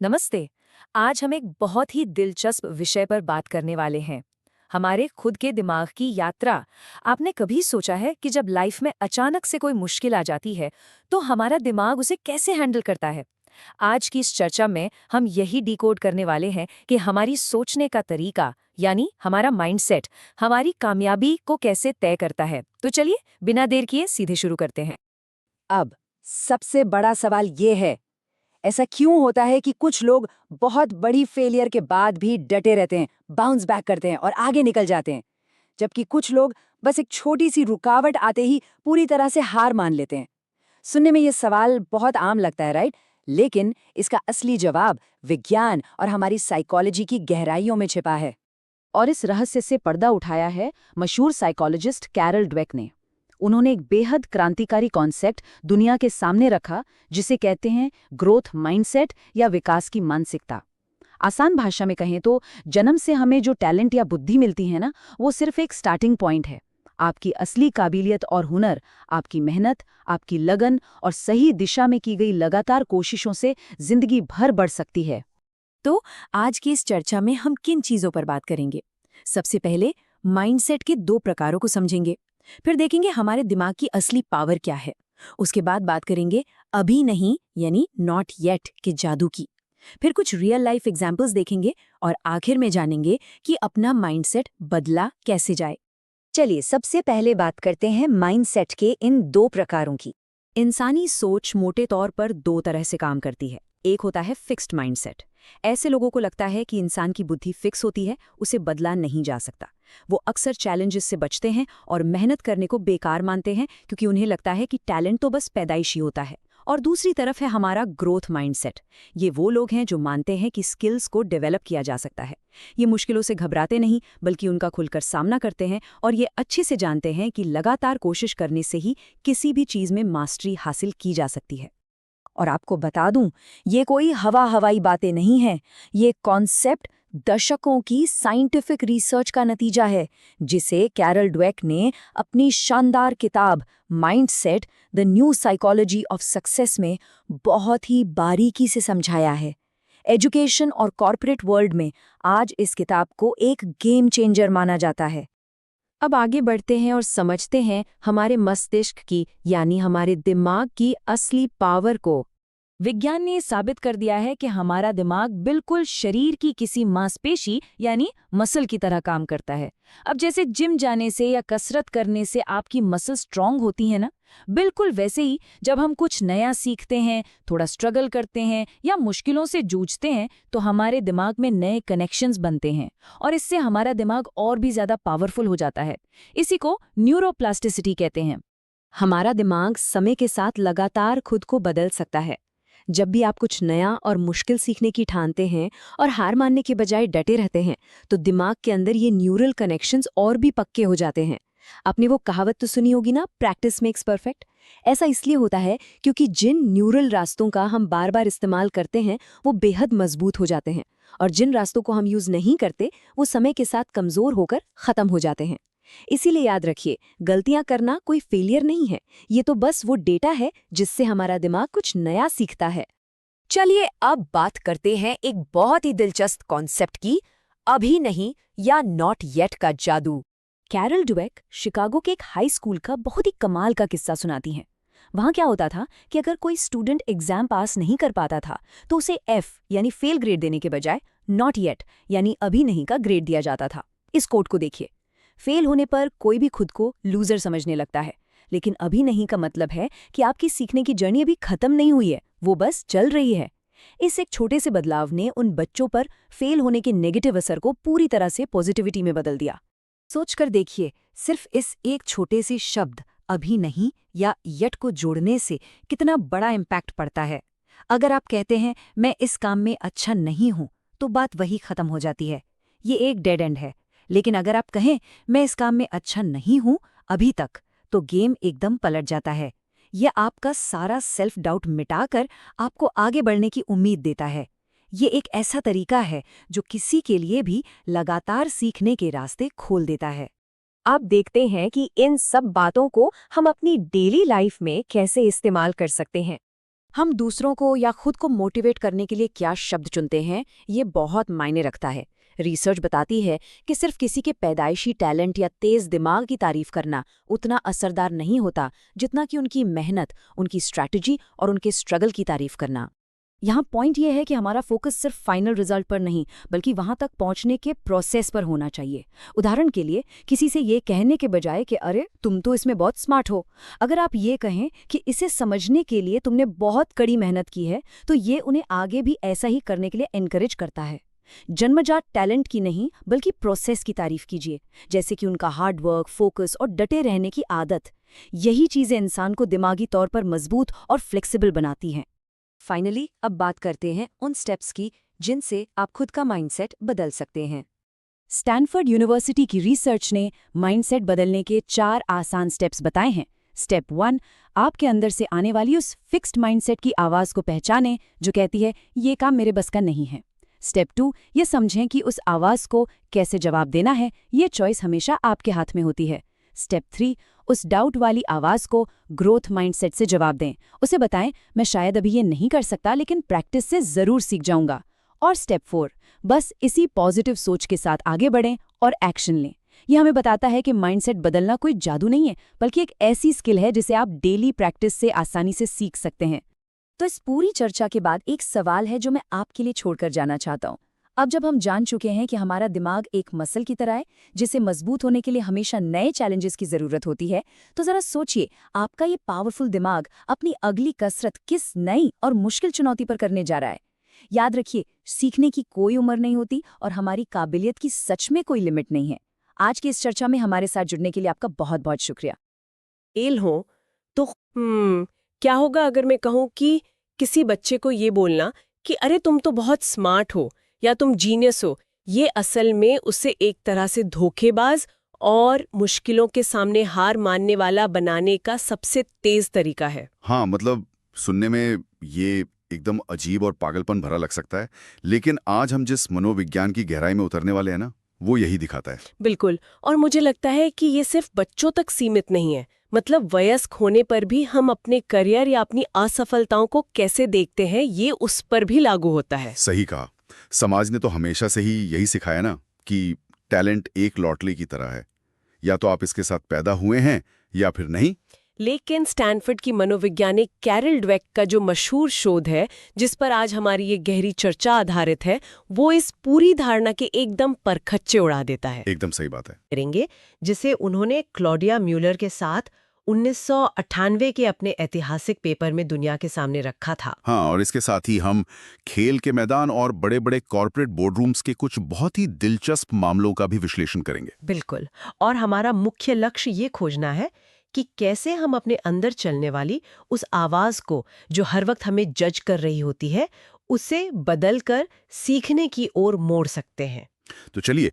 नमस्ते। आज हम एक बहुत ही दिलचस्प विषय पर बात करने वाले हैं, हमारे खुद के दिमाग की यात्रा। आपने कभी सोचा है कि जब लाइफ में अचानक से कोई मुश्किल आ जाती है तो हमारा दिमाग उसे कैसे हैंडल करता है? आज की इस चर्चा में हम यही डिकोड करने वाले हैं कि हमारी सोचने का तरीका, यानी हमारा माइंडसेट, हमारी कामयाबी को कैसे तय करता है। तो चलिए बिना देर किए सीधे शुरू करते हैं। अब सबसे बड़ा सवाल ये है, ऐसा क्यों होता है कि कुछ लोग बहुत बड़ी फेलियर के बाद भी डटे रहते हैं, बाउंस बैक करते हैं और आगे निकल जाते हैं, जबकि कुछ लोग बस एक छोटी सी रुकावट आते ही पूरी तरह से हार मान लेते हैं। सुनने में ये सवाल बहुत आम लगता है, राइट? लेकिन इसका असली जवाब विज्ञान और हमारी साइकोलॉजी की गहराइयों में छिपा है। और इस रहस्य से पर्दा उठाया है मशहूर साइकोलॉजिस्ट कैरल ड्वेक ने। उन्होंने एक बेहद क्रांतिकारी कॉन्सेप्ट दुनिया के सामने रखा, जिसे कहते हैं ग्रोथ माइंडसेट या विकास की मानसिकता। आसान भाषा में कहें तो जन्म से हमें जो टैलेंट या बुद्धि मिलती है ना, वो सिर्फ एक स्टार्टिंग पॉइंट है। आपकी असली काबिलियत और हुनर आपकी मेहनत, आपकी लगन और सही दिशा में की गई लगातार कोशिशों से जिंदगी भर बढ़ सकती है। तो आज की इस चर्चा में हम किन चीजों पर बात करेंगे? सबसे पहले माइंडसेट के दो प्रकारों को समझेंगे, फिर देखेंगे हमारे दिमाग की असली पावर क्या है। उसके बाद बात करेंगे अभी नहीं यानी नॉट येट के जादू की। फिर कुछ रियल लाइफ एग्जाम्पल्स देखेंगे और आखिर में जानेंगे कि अपना माइंडसेट बदला कैसे जाए। चलिए सबसे पहले बात करते हैं माइंडसेट के इन दो प्रकारों की। इंसानी सोच मोटे तौर पर दो तरह से काम करती है। एक होता है फिक्स्ड माइंडसेट। ऐसे लोगों को लगता है कि इंसान की बुद्धि फिक्स होती है, उसे बदला नहीं जा सकता। वो अक्सर चैलेंजेस से बचते हैं और मेहनत करने को बेकार मानते हैं, क्योंकि उन्हें लगता है कि टैलेंट तो बस पैदाइशी होता है। और दूसरी तरफ है हमारा ग्रोथ माइंडसेट। ये वो लोग हैं जो मानते हैं कि स्किल्स को डेवलप किया जा सकता है। ये मुश्किलों से घबराते नहीं, बल्कि उनका खुलकर सामना करते हैं और ये अच्छे से जानते हैं कि लगातार कोशिश करने से ही किसी भी चीज़ में मास्टरी हासिल की जा सकती है। और आपको बता दूं, ये कोई हवाई बातें नहीं हैं। ये कॉन्सेप्ट दशकों की साइंटिफिक रिसर्च का नतीजा है, जिसे कैरल ड्वेक ने अपनी शानदार किताब mindset the new psychology of success में बहुत ही बारीकी से समझाया है। एजुकेशन और कॉर्पोरेट वर्ल्ड में आज इस किताब को एक गेम चेंजर माना जाता है। अब आगे बढ़ते हैं और समझते हैं हमारे मस्तिष्क की, यानी हमारे दिमाग की असली पावर को। विज्ञान ने साबित कर दिया है कि हमारा दिमाग बिल्कुल शरीर की किसी मांसपेशी यानी मसल की तरह काम करता है। अब जैसे जिम जाने से या कसरत करने से आपकी मसल स्ट्रांग होती है ना, बिल्कुल वैसे ही जब हम कुछ नया सीखते हैं, थोड़ा स्ट्रगल करते हैं या मुश्किलों से जूझते हैं, तो हमारे दिमाग में नए कनेक्शंस बनते हैं और इससे हमारा दिमाग और भी ज्यादा पावरफुल हो जाता है। इसी को न्यूरोप्लास्टिसिटी कहते हैं। हमारा दिमाग समय के साथ लगातार खुद को बदल सकता है। जब भी आप कुछ नया और मुश्किल सीखने की ठानते हैं और हार मानने के बजाय डटे रहते हैं, तो दिमाग के अंदर ये न्यूरल कनेक्शंस और भी पक्के हो जाते हैं। आपने वो कहावत तो सुनी होगी ना, प्रैक्टिस मेक्स परफेक्ट। ऐसा इसलिए होता है क्योंकि जिन न्यूरल रास्तों का हम बार बार इस्तेमाल करते हैं वो बेहद मजबूत हो जाते हैं, और जिन रास्तों को हम यूज नहीं करते वो समय के साथ कमजोर होकर खत्म हो जाते हैं। इसीलिए याद रखिए, गलतियां करना कोई फेलियर नहीं है, ये तो बस वो डेटा है जिससे हमारा दिमाग कुछ नया सीखता है। चलिए अब बात करते हैं एक बहुत ही दिलचस्प कॉन्सेप्ट की, अभी नहीं या नॉट येट का जादू। कैरल ड्वेक शिकागो के एक हाई स्कूल का बहुत ही कमाल का किस्सा सुनाती हैं। वहाँ क्या होता था कि अगर कोई स्टूडेंट एग्जाम पास नहीं कर पाता था, तो उसे एफ यानी फेल ग्रेड देने के बजाय नॉट येट यानी अभी नहीं का ग्रेड दिया जाता था। इस कोट को देखिए, फेल होने पर कोई भी खुद को लूजर समझने लगता है, लेकिन अभी नहीं का मतलब है कि आपकी सीखने की जर्नी अभी खत्म नहीं हुई है, वो बस चल रही है। इस एक छोटे से बदलाव ने उन बच्चों पर फेल होने के नेगेटिव असर को पूरी तरह से पॉजिटिविटी में बदल दिया। सोचकर देखिए, सिर्फ इस एक छोटे से शब्द अभी नहीं या यट को जोड़ने से कितना बड़ा इम्पैक्ट पड़ता है। अगर आप कहते हैं मैं इस काम में अच्छा नहीं हूं, तो बात वही खत्म हो जाती है, ये एक डेड एंड है। लेकिन अगर आप कहें मैं इस काम में अच्छा नहीं हूं अभी तक, तो गेम एकदम पलट जाता है। यह आपका सारा सेल्फ डाउट मिटाकर आपको आगे बढ़ने की उम्मीद देता है। ये एक ऐसा तरीका है जो किसी के लिए भी लगातार सीखने के रास्ते खोल देता है। अब देखते हैं कि इन सब बातों को हम अपनी डेली लाइफ में कैसे इस्तेमाल कर सकते हैं। हम दूसरों को या खुद को मोटिवेट करने के लिए क्या शब्द चुनते हैं, ये बहुत मायने रखता है। रिसर्च बताती है कि सिर्फ किसी के पैदाइशी टैलेंट या तेज दिमाग की तारीफ करना उतना असरदार नहीं होता जितना कि उनकी मेहनत, उनकी स्ट्रैटेजी और उनके स्ट्रगल की तारीफ करना। यहाँ पॉइंट ये है कि हमारा फोकस सिर्फ फाइनल रिजल्ट पर नहीं, बल्कि वहाँ तक पहुँचने के प्रोसेस पर होना चाहिए। उदाहरण के लिए, किसी से ये कहने के बजाय कि अरे तुम तो इसमें बहुत स्मार्ट हो, अगर आप ये कहें कि इसे समझने के लिए तुमने बहुत कड़ी मेहनत की है, तो ये उन्हें आगे भी ऐसा ही करने के लिए एनकरेज करता है। जन्मजात टैलेंट की नहीं, बल्कि प्रोसेस की तारीफ कीजिए, जैसे कि उनका हार्ड वर्क, फोकस और डटे रहने की आदत। यही चीज़ें इंसान को दिमागी तौर पर मजबूत और फ्लेक्सिबल बनाती हैं। फाइनली अब बात करते हैं उन स्टेप्स की जिनसे आप खुद का माइंडसेट बदल सकते हैं। स्टैनफोर्ड यूनिवर्सिटी की रिसर्च ने माइंडसेट बदलने के 4 आसान स्टेप्स बताए हैं। स्टेप 1, आपके अंदर से आने वाली उस फिक्स्ड माइंडसेट की आवाज़ को पहचानें जो कहती है ये काम मेरे बस का नहीं है। स्टेप 2, ये समझें कि उस आवाज़ को कैसे जवाब देना है, ये चॉइस हमेशा आपके हाथ में होती है। स्टेप 3, उस डाउट वाली आवाज़ को ग्रोथ माइंडसेट से जवाब दें। उसे बताएं मैं शायद अभी ये नहीं कर सकता, लेकिन प्रैक्टिस से ज़रूर सीख जाऊंगा। और स्टेप 4, बस इसी पॉजिटिव सोच के साथ आगे बढ़ें और एक्शन लें। ये हमें बताता है कि माइंडसेट बदलना कोई जादू नहीं है, बल्कि एक ऐसी स्किल है जिसे आप डेली प्रैक्टिस से आसानी से सीख सकते हैं। तो इस पूरी चर्चा के बाद एक सवाल है जो मैं आपके लिए छोड़कर जाना चाहता हूँ। अब जब हम जान चुके हैं कि हमारा दिमाग एक मसल की तरह है जिसे मजबूत होने के लिए हमेशा नए चैलेंजेस की जरूरत होती है, तो जरा सोचिए आपका ये पावरफुल दिमाग अपनी अगली कसरत किस नई और मुश्किल चुनौती पर करने जा रहा है। याद रखिए, सीखने की कोई उम्र नहीं होती और हमारी काबिलियत की सच में कोई लिमिट नहीं है। आज की इस चर्चा में हमारे साथ जुड़ने के लिए आपका बहुत बहुत शुक्रिया। एल हो तो क्या होगा अगर मैं कहूँ कि किसी बच्चे को ये बोलना कि अरे तुम तो बहुत स्मार्ट हो या तुम जीनियस हो, ये असल में उसे एक तरह से धोखेबाज और मुश्किलों के सामने हार मानने वाला बनाने का सबसे तेज तरीका है। हाँ, मतलब सुनने में ये एकदम अजीब और पागलपन भरा लग सकता है, लेकिन आज हम जिस मनोविज्ञान की गहराई में उतरने वाले हैं ना, वो यही दिखाता है। बिल्कुल, और मुझे लगता है कि ये सिर्फ बच्चों तक सीमित नहीं है। मतलब वयस्क होने पर भी हम अपने करियर या अपनी असफलताओं को कैसे देखते हैं, ये उस पर भी लागू होता है। सही कहा। समाज ने तो हमेशा से ही यही सिखाया ना कि टैलेंट एक लॉटरी की तरह है, या तो आप इसके साथ पैदा हुए हैं या फिर नहीं। लेकिन स्टैनफोर्ड की मनोवैज्ञानिक कैरल ड्वेक का जो मशहूर शोध है, जिस पर आज हमारी ये गहरी चर्चा आधारित है, वो इस पूरी धारणा के एकदम परखच्चे उड़ा देता है। एकदम सही बात है। करेंगे जिसे उन्होंने क्लॉडिया म्यूलर के साथ 1998 के अपने ऐतिहासिक पेपर में दुनिया के सामने रखा था। हाँ, और इसके साथ ही हम खेल के मैदान और बड़े-बड़े कॉर्पोरेट बोर्डरूम्स के कुछ बहुत ही दिलचस्प मामलों का भी विश्लेषण करेंगे। बिल्कुल, और हमारा मुख्य लक्ष्य ये खोजना है कि कैसे हम अपने अंदर चलने वाली उस आवाज को, जो हर वक्त हमें जज कर रही होती है, उसे बदलकर सीखने की ओर मोड़ सकते हैं। तो चलिए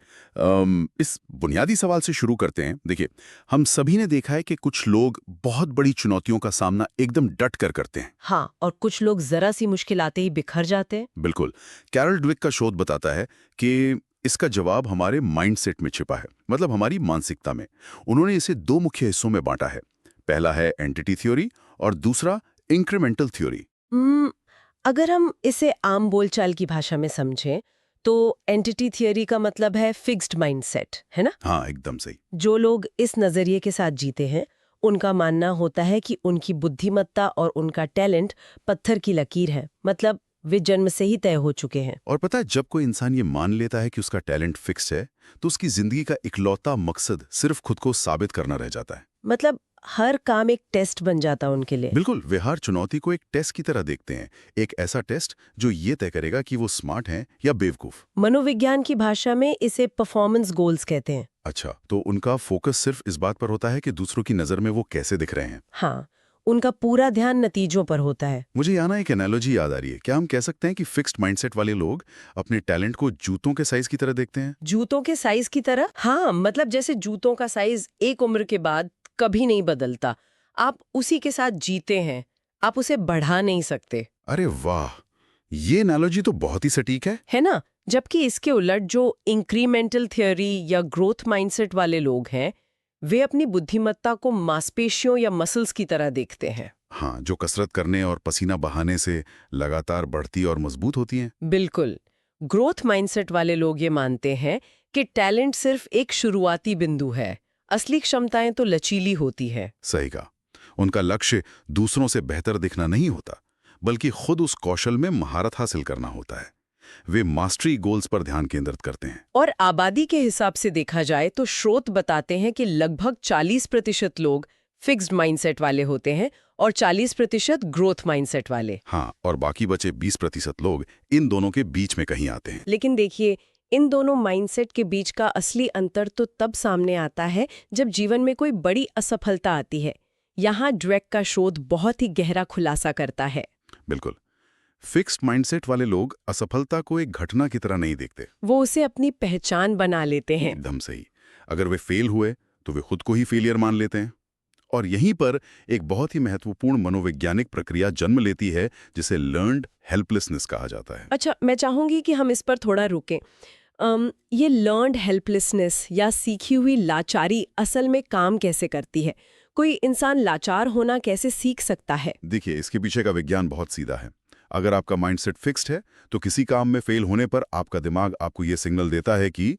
इस बुनियादी सवाल से शुरू करते हैं। देखिए, हम सभी ने देखा है कि कुछ लोग बहुत बड़ी चुनौतियों का सामना एकदम डट कर करते हैं। हाँ, और कुछ लोग जरा सी मुश्किल आते ही बिखर जाते हैं। बिल्कुल। कैरल ड्वेक का शोध बताता है कि इसका जवाब हमारे माइंडसेट में छिपा है, मतलब हमारी मानसिकता में। उन्होंने इसे 2 मुख्य हिस्सों में बांटा है। पहला है एंटिटी थ्योरी और दूसरा इंक्रीमेंटल थ्योरी। अगर हम इसे आम बोलचाल की भाषा में समझें तो एंटिटी थियरी का मतलब है फिक्स्ड माइंडसेट, है ना? हाँ, एकदम सही। जो लोग इस नजरिए के साथ जीते हैं, उनका मानना होता है कि उनकी बुद्धिमत्ता और उनका टैलेंट पत्थर की लकीर है, मतलब वे जन्म से ही तय हो चुके हैं। और पता है, जब कोई इंसान ये मान लेता है कि उसका टैलेंट फिक्स है, तो उसकी जिंदगी का इकलौता मकसद सिर्फ खुद को साबित करना रह जाता है। मतलब हर काम एक टेस्ट बन जाता उनके लिए। बिल्कुल, वे हर चुनौती को एक टेस्ट की तरह देखते हैं, एक ऐसा टेस्ट जो ये तय करेगा कि वो स्मार्ट हैं या बेवकूफ। मनोविज्ञान की भाषा में इसे परफॉर्मेंस गोल्स कहते हैं। अच्छा, तो उनका फोकस सिर्फ इस बात पर होता है कि दूसरों की नजर में वो कैसे दिख रहे हैं। हाँ, उनका पूरा ध्यान नतीजों पर होता है। मुझे यहाँ ना एक एनालॉजी याद आ रही है। क्या हम कह सकते हैं कि फिक्स्ड माइंडसेट वाले लोग अपने टैलेंट को जूतों के साइज की तरह देखते हैं? जूतों के साइज की तरह? हाँ, मतलब जैसे जूतों का साइज एक उम्र के बाद कभी नहीं बदलता, आप उसी के साथ जीते हैं, आप उसे बढ़ा नहीं सकते। अरे वाह, ये एनालॉजी तो बहुत ही सटीक है ना? जबकि इसके उलट जो इंक्रीमेंटल थियोरी या ग्रोथ माइंडसेट वाले लोग हैं, वे अपनी बुद्धिमत्ता को मांसपेशियों या मसल्स की तरह देखते हैं। हाँ, जो कसरत करने और पसीना बहाने से लगातार बढ़ती और मजबूत होती हैं। बिल्कुल। ग्रोथ माइंडसेट वाले लोग ये मानते हैं कि टैलेंट सिर्फ एक शुरुआती बिंदु है, असली क्षमताएं तो लचीली होती है। सही कहा। उनका लक्ष्य दूसरों से बेहतर दिखना नहीं होता, बल्कि खुद उस कौशल में महारत हासिल करना होता है। वे मास्टरी गोल्स पर ध्यान केंद्रित करते हैं। और आबादी के हिसाब से देखा जाए तो स्रोत बताते हैं कि लगभग 40% लोग फिक्स्ड माइंडसेट वाले होते हैं और 40% ग्रोथ माइंडसेट वाले। हाँ, और बाकी बचे 20% लोग इन दोनों के बीच में कहीं आते हैं। लेकिन देखिए, इन दोनों माइंडसेट के बीच का असली अंतर तो तब सामने आता है जब जीवन में कोई बड़ी असफलता आती है। यहाँ ड्वेक का शोध बहुत ही गहरा खुलासा करता है। बिल्कुल। फिक्स्ड माइंडसेट वाले लोग असफलता को एक घटना की तरह नहीं देखते। वो उसे अपनी पहचान बना लेते हैं। एकदम सही। अगर वे फेल हुए तो वे खुद को ही फेलियर मान लेते हैं। और यहीं पर एक बहुत ही महत्वपूर्ण मनोवैज्ञानिक प्रक्रिया जन्म लेती है, जिसे लर्न्ड हेल्पलेसनेस कहा जाता है। अच्छा, मैं चाहूंगी कि हम इस पर थोड़ा रुकें। ये लर्न्ड हेल्पलेसनेस या सीखी हुई लाचारी असल में काम कैसे करती है? कोई इंसान लाचार होना कैसे सीख सकता है? देखिए, इसके पीछे का विज्ञान बहुत सीधा है। अगर आपका माइंडसेट फिक्स्ड है तो किसी काम में फेल होने पर आपका दिमाग आपको ये सिग्नल देता है कि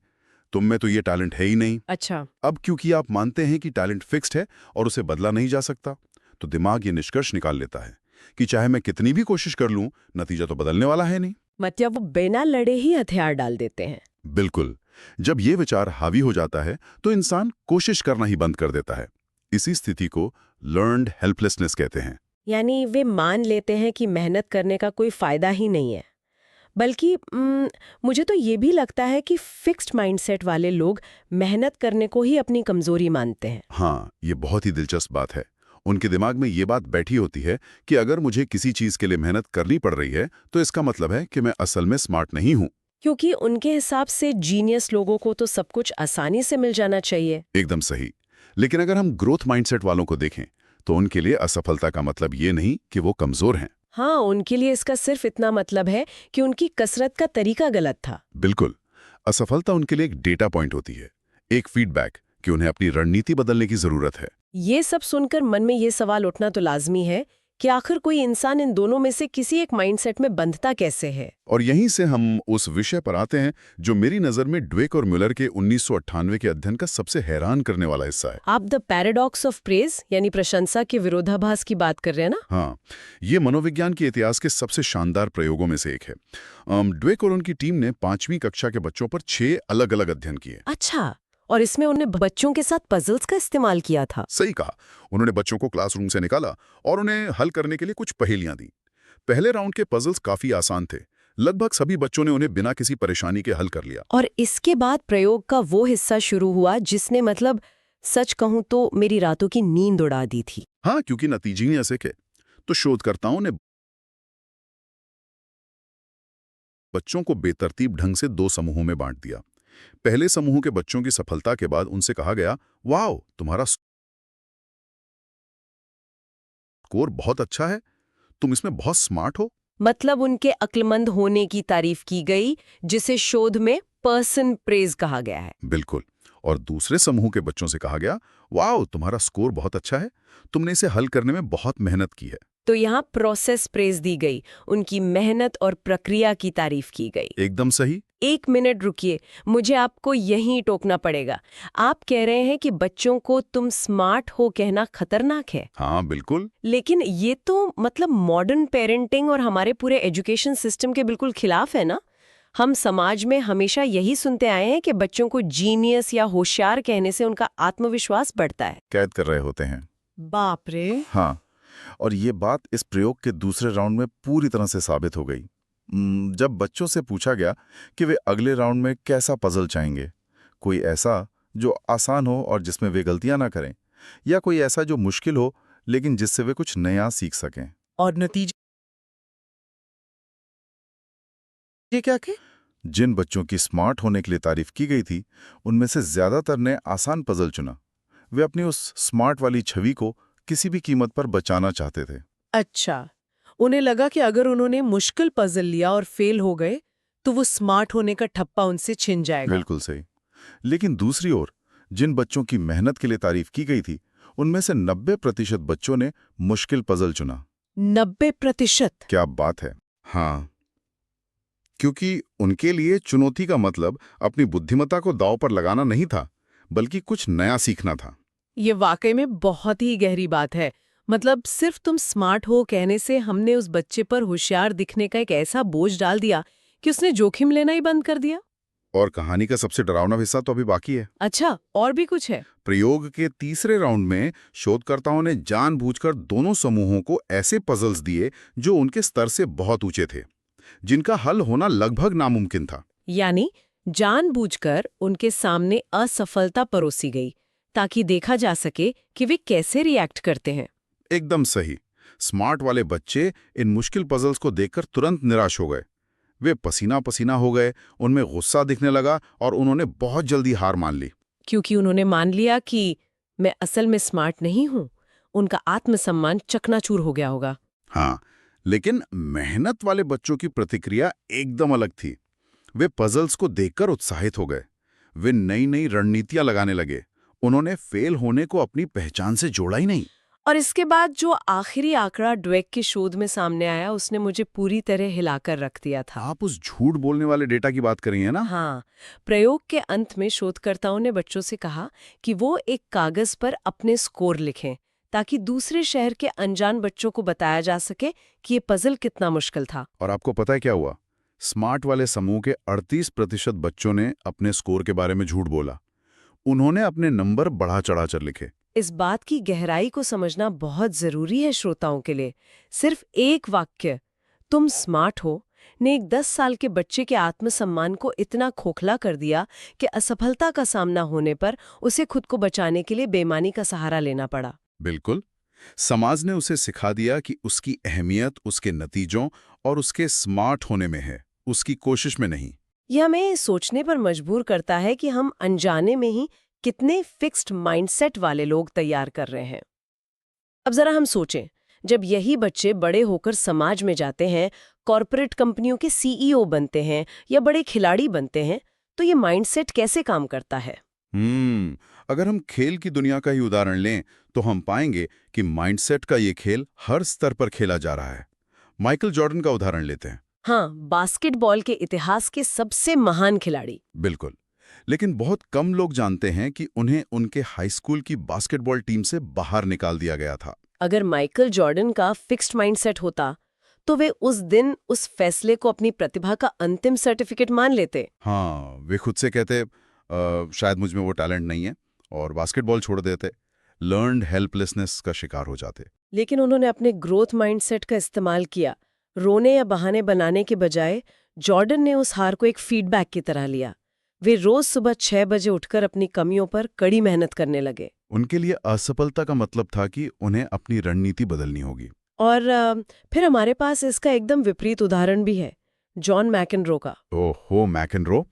तुम में तो ये टैलेंट है ही नहीं। अच्छा। अब क्योंकि आप मानते हैं कि टैलेंट फिक्स्ड है और उसे बदला नहीं जा सकता, तो दिमाग ये निष्कर्ष निकाल लेता है कि चाहे मैं कितनी भी कोशिश कर लूं, नतीजा तो बदलने वाला है नहीं। मतलब वो बिना लड़े ही हथियार डाल देते हैं। बिल्कुल। जब ये विचार हावी हो जाता है तो इंसान कोशिश करना ही बंद कर देता है। इसी स्थिति को लर्न्ड हेल्पलेसनेस कहते हैं। यानी वे मान लेते हैं कि मेहनत करने का कोई फायदा ही नहीं है। बल्कि मुझे तो ये भी लगता है कि फिक्स्ड माइंडसेट वाले लोग मेहनत करने को ही अपनी कमजोरी मानते हैं। हाँ, ये बहुत ही दिलचस्प बात है। उनके दिमाग में ये बात बैठी होती है कि अगर मुझे किसी चीज के लिए मेहनत करनी पड़ रही है तो इसका मतलब है कि मैं असल में स्मार्ट नहीं हूं। क्योंकि उनके हिसाब से जीनियस लोगों को तो सब कुछ आसानी से मिल जाना चाहिए। एकदम सही। लेकिन अगर हम ग्रोथ माइंडसेट वालों को देखें तो उनके लिए असफलता का मतलब ये नहीं कि वो कमजोर हैं। हाँ, उनके लिए इसका सिर्फ इतना मतलब है कि उनकी कसरत का तरीका गलत था। बिल्कुल। असफलता उनके लिए एक डेटा पॉइंट होती है, एक फीडबैक कि उन्हें अपनी रणनीति बदलने की जरूरत है। ये सब सुनकर मन में ये सवाल उठना तो लाजमी है कि आखिर कोई इंसान इन दोनों में से किसी एक माइंडसेट में बंधता कैसे है। और यहीं से हम उस विषय पर आते हैं जो मेरी नजर में ड्वेक और म्यूलर के 1998 के अध्ययन का सबसे हैरान करने वाला हिस्सा है। आप द पैराडॉक्स ऑफ प्रेज यानी प्रशंसा के विरोधाभास की बात कर रहे हैं ना? हाँ, ये मनोविज्ञान के इतिहास के सबसे शानदार प्रयोगों में से एक है। ड्वेक और उनकी टीम ने 5वीं कक्षा के बच्चों पर 6 अलग-अलग अध्ययन किए। अच्छा, और इसमें उन्होंने बच्चों के साथ पजल्स का इस्तेमाल किया था। सही कहा। उन्होंने बच्चों को क्लासरूम से निकाला और उन्हें हल करने के लिए कुछ पहेलियां दी। पहले राउंड के पजल्स काफी आसान थे। लगभग सभी बच्चों ने उन्हें बिना किसी परेशानी के हल कर लिया। और इसके बाद प्रयोग का वो हिस्सा शुरू हुआ जिसने मतलब सच कहूं तो मेरी रातों की नींद उड़ा दी थी। हाँ, क्योंकि नतीजे ही ऐसे के। तो शोधकर्ताओं ने बच्चों को बेतरतीब ढंग से 2 समूहों में बांट दिया। पहले समूह के बच्चों की सफलता के बाद उनसे कहा गया, वाओ, तुम्हारा स्कोर बहुत अच्छा है, तुम इसमें बहुत स्मार्ट हो। मतलब उनके अक्लमंद होने की तारीफ की गई, जिसे शोध में पर्सन प्रेज कहा गया है। बिल्कुल। और दूसरे समूह के बच्चों से कहा गया, वाओ, तुम्हारा स्कोर बहुत अच्छा है, तुमने इसे हल करने में बहुत मेहनत की है। तो यहाँ प्रोसेस प्रेज दी गई, उनकी मेहनत और प्रक्रिया की तारीफ की गई। एकदम सही। 1 मिनट रुकिए, मुझे आपको यहीं टोकना पड़ेगा। आप कह रहे हैं कि बच्चों को तुम स्मार्ट हो कहना खतरनाक है। हाँ, बिल्कुल। लेकिन ये तो मतलब मॉडर्न पेरेंटिंग और हमारे पूरे एजुकेशन सिस्टम के बिल्कुल खिलाफ है ना? हम समाज में हमेशा यही सुनते आए हैं कि बच्चों को जीनियस या होशियार कहने से उनका आत्मविश्वास बढ़ता है। कैद कर रहे होते हैं। बाप रे। हाँ, और ये बात इस प्रयोग के दूसरे राउंड में पूरी तरह से साबित हो गई। जब बच्चों से पूछा गया कि वे अगले राउंड में कैसा पजल चाहेंगे, कोई ऐसा जो आसान हो और जिसमें वे गलतियां ना करें, या कोई ऐसा जो मुश्किल हो लेकिन जिससे वे कुछ नया सीख सकें। और नतीजे क्या के? जिन बच्चों की स्मार्ट होने के लिए तारीफ की गई थी, उनमें से ज्यादातर ने आसान पजल चुना। वे अपनी उस स्मार्ट वाली छवि को किसी भी कीमत पर बचाना चाहते थे। अच्छा, उन्हें लगा कि अगर उन्होंने मुश्किल पजल लिया और फेल हो गए तो वो स्मार्ट होने का ठप्पा उनसे छिन जाएगा। बिल्कुल सही। लेकिन दूसरी ओर जिन बच्चों की मेहनत के लिए तारीफ की गई थी, उनमें से 90% बच्चों ने मुश्किल पजल चुना। 90%? क्या बात है। हाँ, क्योंकि उनके लिए चुनौती का मतलब अपनी बुद्धिमत्ता को दांव पर लगाना नहीं था, बल्कि कुछ नया सीखना था। ये वाकई में बहुत ही गहरी बात है। मतलब सिर्फ तुम स्मार्ट हो कहने से हमने उस बच्चे पर होशियार दिखने का एक ऐसा बोझ डाल दिया कि उसने जोखिम लेना ही बंद कर दिया। और कहानी का सबसे डरावना हिस्सा तो अभी बाकी है। अच्छा, और भी कुछ है? प्रयोग के तीसरे राउंड में शोधकर्ताओं ने जानबूझकर दोनों समूहों को ऐसे पजल्स दिए जो उनके स्तर से बहुत ऊंचे थे, जिनका हल होना लगभग नामुमकिन था। यानी जानबूझकर उनके सामने असफलता परोसी गई ताकि देखा जा सके कि वे कैसे रिएक्ट करते हैं। एकदम सही। स्मार्ट वाले बच्चे इन मुश्किल पजल्स को देखकर तुरंत निराश हो गए। वे पसीना पसीना हो गए, उनमें गुस्सा दिखने लगा और उन्होंने बहुत जल्दी हार मान ली। क्योंकि उन्होंने मान लिया कि मैं असल में स्मार्ट नहीं हूं। उनका आत्मसम्मान चकनाचूर हो गया होगा। हाँ, लेकिन मेहनत वाले बच्चों की प्रतिक्रिया एकदम अलग थी। वे पजल्स को देखकर उत्साहित हो गए। वे नई नई रणनीतियां लगाने लगे। उन्होंने फेल होने को अपनी पहचान से जोड़ा ही नहीं। और इसके बाद जो आखिरी आंकड़ा ड्वेक के शोध में सामने आया, उसने मुझे पूरी तरह हिलाकर रख दिया था। आप उस झूठ बोलने वाले डेटा की बात कर रही हैं ना? हाँ, प्रयोग के अंत में शोधकर्ताओं ने बच्चों से कहा कि वो एक कागज पर अपने स्कोर लिखें ताकि दूसरे शहर के अनजान बच्चों को बताया जा सके कि ये पजल कितना मुश्किल था। और आपको पता है क्या हुआ? स्मार्ट वाले समूह के 38% बच्चों ने अपने स्कोर के बारे में झूठ बोला। उन्होंने अपने नंबर बढ़ा चढ़ाकर लिखे। इस बात की गहराई को समझना बहुत जरूरी है श्रोताओं के लिए। सिर्फ एक वाक्य, तुम स्मार्ट हो, ने एक 10 साल के बच्चे के आत्मसम्मान को इतना खोखला कर दिया कि असफलता का सामना होने पर उसे खुद को बचाने के लिए बेईमानी का सहारा लेना पड़ा। बिल्कुल। समाज ने उसे सिखा दिया कि उसकी अहमियत उसके नतीजों और उसके स्मार्ट होने में है, उसकी कोशिश में नहीं। यह हमें सोचने पर मजबूर करता है कि हम अनजाने में ही कितने फिक्स्ड माइंडसेट वाले लोग तैयार कर रहे हैं। अब जरा हम सोचें, जब यही बच्चे बड़े होकर समाज में जाते हैं, कॉरपोरेट कंपनियों के सीईओ बनते हैं या बड़े खिलाड़ी बनते हैं, तो ये माइंडसेट कैसे काम करता है? अगर हम खेल की दुनिया का ही उदाहरण लें तो हम पाएंगे कि माइंडसेट का ये खेल हर स्तर पर खेला जा रहा है। माइकल जॉर्डन का उदाहरण लेते हैं। हाँ, बास्केटबॉल के इतिहास के सबसे महान खिलाड़ी। बिल्कुल। लेकिन बहुत कम लोग जानते हैं कि उन्हें उनके हाई स्कूल की बास्केटबॉल टीम से बाहर निकाल दिया गया था। अगर माइकल जॉर्डन का फिक्स्ड माइंडसेट होता तो वे उस दिन उस फैसले को अपनी प्रतिभा का अंतिम सर्टिफिकेट मान लेते। हाँ, वे खुद से कहते शायद मुझ में वो टैलेंट नहीं है और बास्केटबॉल छोड़ देते, लर्न्ड हेल्पलेसनेस का शिकार हो जाते। लेकिन उन्होंने अपने ग्रोथ माइंडसेट का इस्तेमाल किया। रोने या बहाने बनाने के बजाय जॉर्डन ने उस हार को एक फीडबैक की तरह लिया। वे रोज सुबह 6 बजे उठकर अपनी कमियों पर कड़ी मेहनत करने लगे। उनके लिए असफलता का मतलब था कि उन्हें अपनी रणनीति बदलनी होगी। और फिर हमारे पास इसका एकदम विपरीत उदाहरण भी है, जॉन मैकेनरो का। ओहो, मैकेनरो।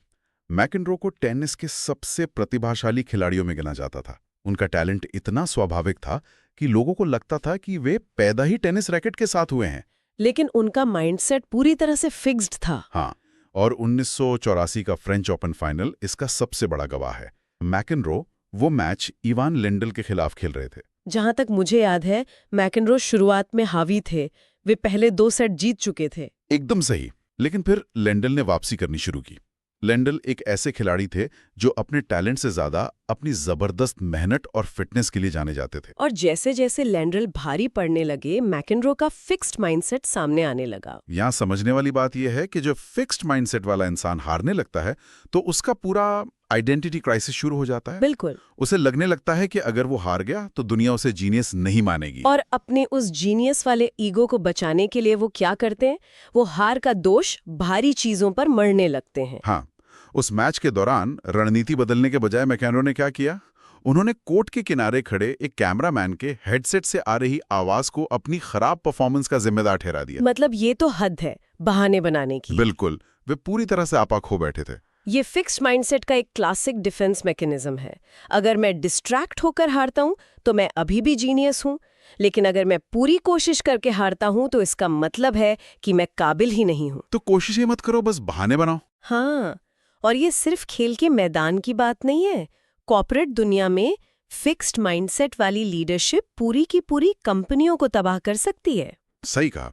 मैकेनरो को टेनिस के सबसे प्रतिभाशाली खिलाड़ियों में गिना जाता था। उनका टैलेंट इतना स्वाभाविक था कि लोगों को लगता था कि वे पैदा ही टेनिस रैकेट के साथ हुए हैं। लेकिन उनका माइंडसेट पूरी तरह से फिक्स्ड था। हाँ, और 1984 का फ्रेंच ओपन फाइनल इसका सबसे बड़ा गवाह है। मैकेनरो वो मैच इवान लेंडल के खिलाफ खेल रहे थे। जहां तक मुझे याद है, मैकेनरो शुरुआत में हावी थे। वे पहले 2 सेट जीत चुके थे। एकदम सही। लेकिन फिर लेंडल ने वापसी करनी शुरू की। लेंडल एक ऐसे खिलाड़ी थे जो अपने टैलेंट से ज्यादा अपनी जबरदस्त मेहनत और फिटनेस के लिए जाने जाते थे। और जैसे जैसे लेंडल भारी पड़ने लगे, मैकेनरो का फिक्स्ड माइंडसेट सामने आने लगा। यहाँ समझने वाली बात यह है कि जब फिक्स्ड माइंडसेट वाला इंसान हारने लगता है तो उसका पूरा आइडेंटिटी क्राइसिस शुरू हो जाता है। बिल्कुल। उसे लगने लगता है कि अगर वो हार गया तो दुनिया उसे जीनियस नहीं मानेगी। और अपने उस जीनियस वाले ईगो को बचाने के लिए वो क्या करते हैं? वो हार का दोष भारी चीजों पर मढ़ने लगते हैं। हाँ, उस मैच के दौरान रणनीति बदलने के बजाय मैकेनरो ने क्या किया? उन्होंने कोर्ट के किनारे खड़े एक कैमरामैन के हेडसेट से आ रही आवाज को अपनी खराब परफॉर्मेंस का जिम्मेदार ठहरा दिया। मतलब ये तो हद है बहाने बनाने की। बिल्कुल, वे पूरी तरह से आपा खो बैठे थे। ये फिक्स्ड माइंडसेट का एक क्लासिक डिफेंस मैकेनिज्म है। अगर मैं डिस्ट्रैक्ट होकर हारता हूं तो मैं अभी भी जीनियस हूं, लेकिन अगर मैं पूरी कोशिश करके हारता हूं तो इसका मतलब है कि मैं काबिल ही नहीं हूं। तो कोशिश ही मत करो, बस बहाने बनाओ। हाँ, और ये सिर्फ खेल के मैदान की बात नहीं है। कॉर्पोरेट दुनिया में फिक्स्ड माइंडसेट वाली लीडरशिप पूरी की पूरी कंपनियों को तबाह कर सकती है। सही कहा।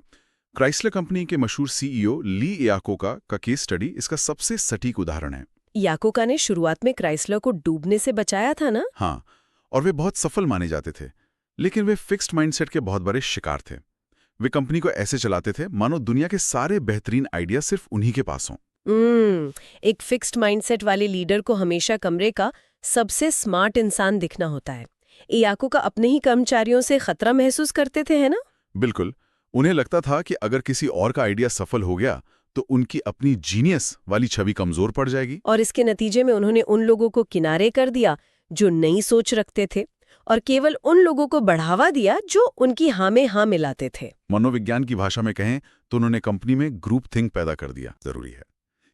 क्राइसलर कंपनी के मशहूर सीईओ ली इयाकोका का केस स्टडी इसका सबसे सटीक उदाहरण है। याकोका ने शुरुआत में क्राइसलर को डूबने से बचाया था ना? हाँ, और वे बहुत सफल माने जाते थे, लेकिन वे फिक्स्ड माइंडसेट के बहुत बड़े शिकार थे। वे कंपनी को ऐसे चलाते थे मानो दुनिया के सारे बेहतरीन आइडिया सिर्फ उन्हीं के पास हों। एक फिक्स्ड माइंडसेट वाले लीडर को हमेशा कमरे का सबसे स्मार्ट इंसान दिखना होता है। याकोका अपने ही कर्मचारियों से खतरा महसूस करते थे, है ना? बिल्कुल। उन्हें लगता था कि अगर किसी और का आइडिया सफल हो गया तो उनकी अपनी जीनियस वाली छवि कमजोर पड़ जाएगी। और इसके नतीजे में उन्होंने उन लोगों को किनारे कर दिया जो नई सोच रखते थे, और केवल उन लोगों को बढ़ावा दिया जो उनकी हाँ में हाँ मिलाते थे। मनोविज्ञान की भाषा में कहें तो उन्होंने कंपनी में ग्रुप थिंक पैदा कर दिया। जरूरी है,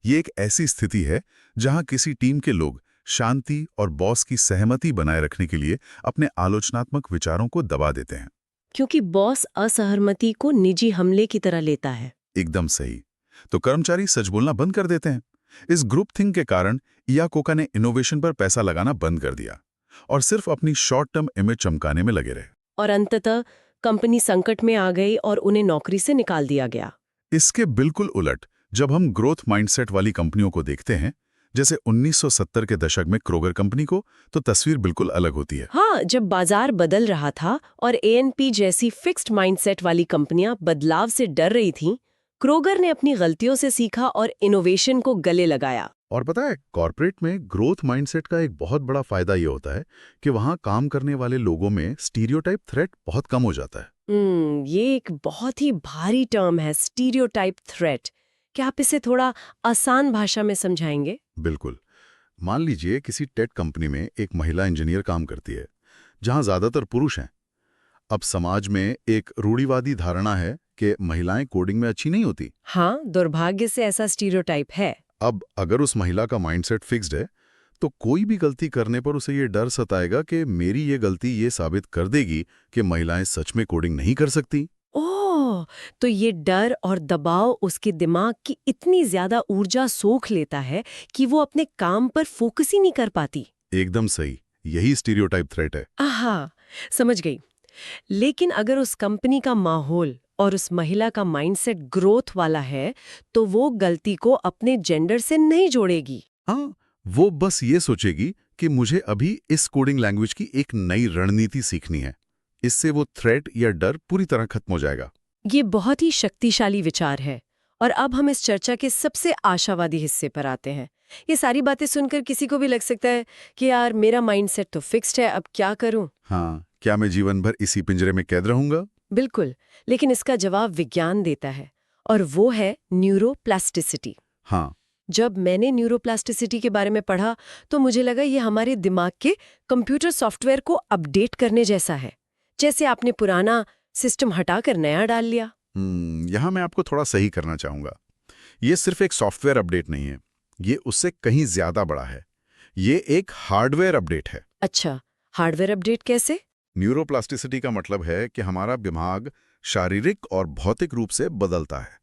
ये एक ऐसी स्थिति है जहां किसी टीम के लोग शांति और बॉस की सहमति बनाए रखने के लिए अपने आलोचनात्मक विचारों को दबा देते हैं। क्योंकि बॉस असहमति को निजी हमले की तरह लेता है। एकदम सही। तो कर्मचारी सच बोलना बंद कर देते हैं। इस ग्रुप थिंक के कारण इयाकोका ने इनोवेशन पर पैसा लगाना बंद कर दिया और सिर्फ अपनी शॉर्ट टर्म इमेज चमकाने में लगे रहे। और अंततः कंपनी संकट में आ गई और उन्हें नौकरी से निकाल दिया गया। इसके बिल्कुल उलट जब हम ग्रोथ माइंडसेट वाली कंपनियों को देखते हैं, जैसे 1970 के दशक में क्रोगर कंपनी को, तो तस्वीर बिल्कुल अलग होती है। हाँ, जब बाजार बदल रहा था और A&P जैसी फिक्स्ड माइंडसेट वाली कंपनियां बदलाव से डर रही थीं, क्रोगर ने अपनी गलतियों से सीखा और इनोवेशन को गले लगाया। और पता है, कॉर्पोरेट में ग्रोथ माइंडसेट का एक बहुत बड़ा फायदा ये होता है कि वहां काम करने वाले लोगों में स्टीरियोटाइप थ्रेट बहुत कम हो जाता है। ये एक बहुत ही भारी टर्म है, स्टीरियोटाइप थ्रेट। क्या आप इसे थोड़ा आसान भाषा में समझाएंगे? बिल्कुल। मान लीजिए किसी टेक कंपनी में एक महिला इंजीनियर काम करती है जहां ज्यादातर पुरुष हैं। अब समाज में एक रूढ़िवादी धारणा है कि महिलाएं कोडिंग में अच्छी नहीं होती। हाँ, दुर्भाग्य से ऐसा स्टीरियोटाइप है। अब अगर उस महिला का माइंडसेट फिक्स्ड है तो कोई भी गलती करने पर उसे ये डर सताएगा कि मेरी ये गलती ये साबित कर देगी कि महिलाएं सच में कोडिंग नहीं कर सकती। ओह, तो ये डर और दबाव उसके दिमाग की इतनी ज्यादा ऊर्जा सोख लेता है कि वो अपने काम पर फोकस ही नहीं कर पाती। एकदम सही, यही स्टीरियोटाइप थ्रेट है। आहा, समझ गई। लेकिन अगर उस कंपनी का माहौल और उस महिला का माइंडसेट ग्रोथ वाला है, तो वो गलती को अपने जेंडर से नहीं जोड़ेगी। हाँ, वो बस ये सोचेगी कि मुझे अभी इस कोडिंग लैंग्वेज की एक नई रणनीति सीखनी है। इससे वो थ्रेट या डर पूरी तरह खत्म हो जाएगा। ये बहुत ही शक्तिशाली विचार है। और अब हम इस चर्चा के सबसे आशावादी हिस्से पर आते हैं। ये सारी बातें सुनकर किसी को भी लग सकता है कि यार मेरा माइंडसेट तो फिक्स्ड है, अब क्या करूं? हाँ, क्या मैं जीवन भर इसी पिंजरे में कैद रहूंगा? बिल्कुल, लेकिन इसका जवाब विज्ञान देता है, और वो है न्यूरोप्लास्टिसिटी। हाँ, जब मैंने न्यूरोप्लास्टिसिटी के बारे में पढ़ा तो मुझे लगा ये हमारे दिमाग के कंप्यूटर सॉफ्टवेयर को अपडेट करने जैसा है, जैसे आपने पुराना सिस्टम हटाकर नया डाल लिया। यहाँ मैं आपको थोड़ा सही करना चाहूंगा। ये सिर्फ एक सॉफ्टवेयर अपडेट नहीं है, ये उससे कहीं ज्यादा बड़ा है। ये एक हार्डवेयर अपडेट है। अच्छा, हार्डवेयर अपडेट कैसे? न्यूरोप्लास्टिसिटी का मतलब है कि हमारा दिमाग शारीरिक और भौतिक रूप से बदलता है।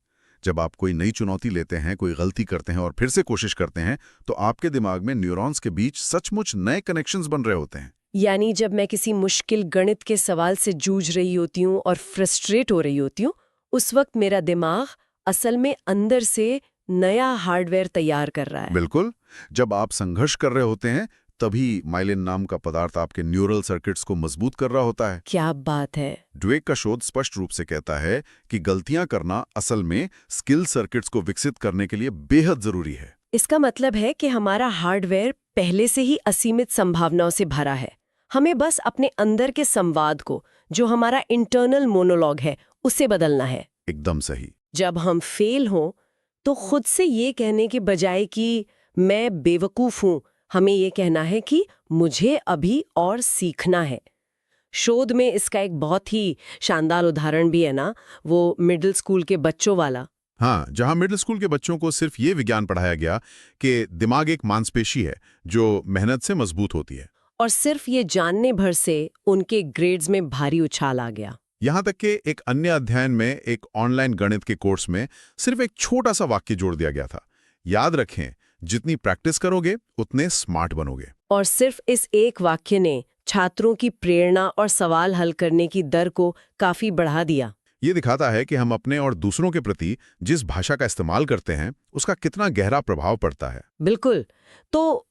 जब आप कोई नई चुनौती लेते हैं, कोई गलती करते हैं और फिर से कोशिश करते हैं, तो आपके दिमाग में न्यूरॉन्स के बीच सचमुच नए कनेक्शंस बन रहे होते हैं। यानी जब मैं किसी मुश्किल गणित के सवाल से जूझ रही होती हूँ और फ्रस्ट्रेट हो रही होती हूँ, उस वक्त मेरा दिमाग असल में अंदर से नया हार्डवेयर तैयार कर रहा है। बिल्कुल। जब आप संघर्ष कर रहे होते हैं, तभी माइलिन नाम का पदार्थ आपके न्यूरल सर्किट्स को मजबूत कर रहा होता है। क्या बात है! ड्वेक का शोध स्पष्ट रूप से कहता है कि गलतियां करना असल में स्किल सर्किट्स को विकसित करने के लिए बेहद जरूरी है। इसका मतलब है कि हमारा हार्डवेयर पहले से ही असीमित संभावनाओं से भरा है। हमें बस अपने अंदर के संवाद को, जो हमारा इंटरनल मोनोलॉग है, उसे बदलना है। एकदम सही। जब हम फेल हों तो खुद से ये कहने के बजाय कि मैं बेवकूफ हूं, हमें ये कहना है कि मुझे अभी और सीखना है। शोध में इसका एक बहुत ही शानदार उदाहरण भी है ना, वो मिडिल स्कूल के बच्चों वाला। हाँ, जहां मिडिल स्कूल के बच्चों को सिर्फ ये विज्ञान पढ़ाया गया कि दिमाग एक मांसपेशी है जो मेहनत से मजबूत होती है, और सिर्फ ये जानने भर से उनके ग्रेड्स में भारी उछाल आ गया। यहां तक कि एक अन्य अध्ययन में एक ऑनलाइन गणित के कोर्स में सिर्फ एक छोटा सा वाक्य जोड़ दिया गया था, याद रखें, जितनी प्रैक्टिस करोगे उतने स्मार्ट बनोगे। और सिर्फ इस एक वाक्य ने छात्रों की प्रेरणा और सवाल हल करने की दर को काफी बढ़ा दिया। ये दिखाता है कि हम अपने और दूसरों के प्रति जिस भाषा का इस्तेमाल करते हैं उसका कितना गहरा प्रभाव पड़ता है। बिल्कुल। तो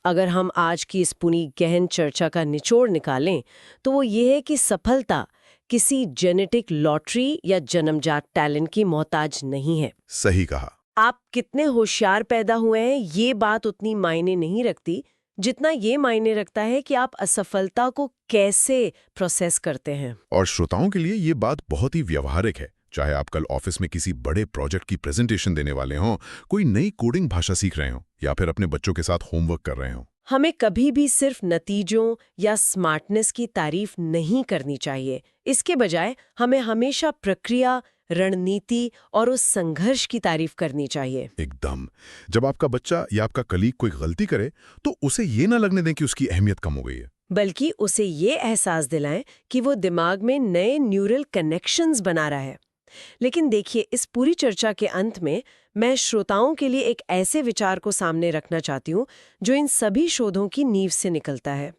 अगर हम आज की इस पूरी गहन चर्चा का निचोड़ निकालें तो वो ये है कि सफलता किसी जेनेटिक लॉटरी या जन्मजात टैलेंट की मोहताज नहीं है। सही कहा। आप कितने होशियार पैदा हुए हैं ये बात उतनी मायने नहीं रखती जितना ये मायने रखता है कि आप असफलता को कैसे प्रोसेस करते हैं। और श्रोताओं के लिए ये बात बहुत ही व्यवहारिक है। चाहे आप कल ऑफिस में किसी बड़े प्रोजेक्ट की प्रेजेंटेशन देने वाले हों, कोई नई कोडिंग भाषा सीख रहे हों या फिर अपने बच्चों के साथ होमवर्क कर रहे हों, हमें कभी भी सिर्फ नतीजों या स्मार्टनेस की तारीफ नहीं करनी चाहिए। इसके बजाय हमें हमेशा प्रक्रिया, रणनीति और उस संघर्ष की तारीफ करनी चाहिए। एकदम। जब आपका बच्चा या आपका कलीग कोई गलती करे तो उसे ये ना लगने दें कि उसकी अहमियत कम हो गई है, बल्कि उसे ये एहसास दिलाएं कि वो दिमाग में नए न्यूरल कनेक्शंस बना रहा है। लेकिन देखिए, इस पूरी चर्चा के अंत में मैं श्रोताओं के लिए एक ऐसे विचार को सामने रखना चाहती हूँ जो इन सभी शोधों की नींव से निकलता है।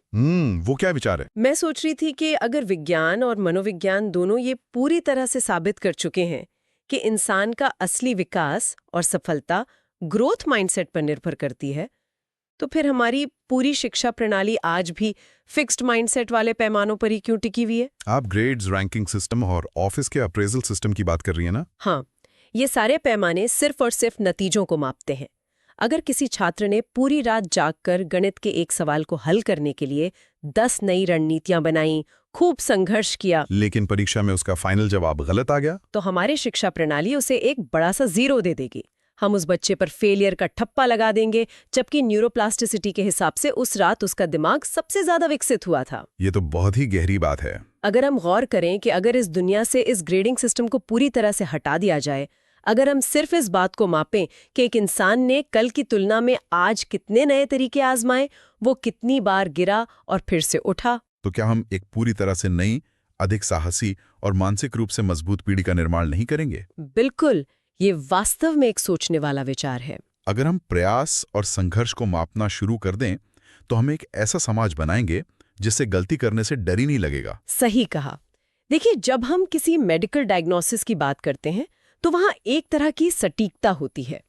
वो क्या विचार है? मैं सोच रही थी कि अगर विज्ञान और मनोविज्ञान दोनों ये पूरी तरह से साबित कर चुके हैं कि इंसान का असली विकास और सफलता ग्रोथ माइंडसेट पर निर्भर करती है, तो फिर हमारी पूरी शिक्षा प्रणाली आज भी फिक्स्ड माइंडसेट वाले पैमानों पर ही क्यों टिकी हुई है? आप ग्रेड्स, रैंकिंग सिस्टम और ऑफिस के अप्रेजल सिस्टम की बात कर रही है ना? हाँ, ये सारे पैमाने सिर्फ और सिर्फ नतीजों को मापते हैं। अगर किसी छात्र ने पूरी रात जागकर गणित के एक सवाल को हल करने के लिए 10 नई रणनीतियां बनाई, खूब संघर्ष किया, लेकिन परीक्षा में उसका फाइनल जवाब गलत आ गया, तो हमारी शिक्षा प्रणाली उसे एक बड़ा सा 0 दे देगी। हम उस बच्चे पर फेलियर का ठप्पा लगा देंगे, जबकि न्यूरोप्लास्टिसिटी के हिसाब से उस रात उसका दिमाग सबसे ज्यादा विकसित हुआ था। ये तो बहुत ही गहरी बात है। अगर हम गौर करें कि अगर इस दुनिया से इस ग्रेडिंग सिस्टम को पूरी तरह से हटा दिया जाए, अगर हम सिर्फ इस बात को मापें कि एक इंसान ने कल की तुलना में आज कितने नए तरीके आजमाए, वो कितनी बार गिरा और फिर से उठा, तो क्या हम एक पूरी तरह से नई, अधिक साहसी और मानसिक रूप से मजबूत पीढ़ी का निर्माण नहीं करेंगे? बिल्कुल। ये वास्तव में एक सोचने वाला विचार है। अगर हम प्रयास और संघर्ष को मापना शुरू कर दें तो हम एक ऐसा समाज बनाएंगे जिससे गलती करने से डर ही नहीं लगेगा। सही कहा। देखिए, जब हम किसी मेडिकल डायग्नोसिस की बात करते हैं तो वहां एक तरह की सटीकता होती है।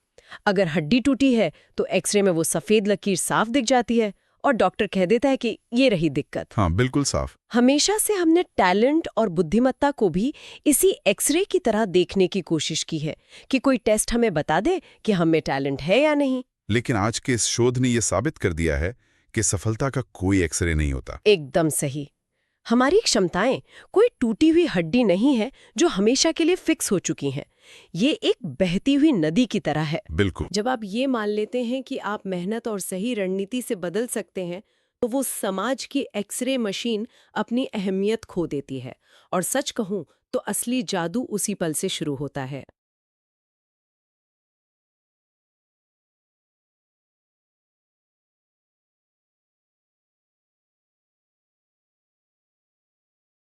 अगर हड्डी टूटी है तो एक्सरे में वो सफेद लकीर साफ दिख जाती है और डॉक्टर कह देता है कि ये रही दिक्कत। हाँ, बिल्कुल साफ। हमेशा से हमने टैलेंट और बुद्धिमत्ता को भी इसी एक्सरे की तरह देखने की कोशिश की है कि कोई टेस्ट हमें बता दे कि हम में टैलेंट है या नहीं। लेकिन आज के इस शोध ने यह साबित कर दिया है कि सफलता का कोई एक्सरे नहीं होता। एकदम सही। हमारी क्षमताएं कोई टूटी हुई हड्डी नहीं है जो हमेशा के लिए फिक्स हो चुकी हैं। ये एक बहती हुई नदी की तरह है। बिल्कुल। जब आप ये मान लेते हैं कि आप मेहनत और सही रणनीति से बदल सकते हैं, तो वो समाज की एक्सरे मशीन अपनी अहमियत खो देती है। और सच कहूं तो असली जादू उसी पल से शुरू होता है।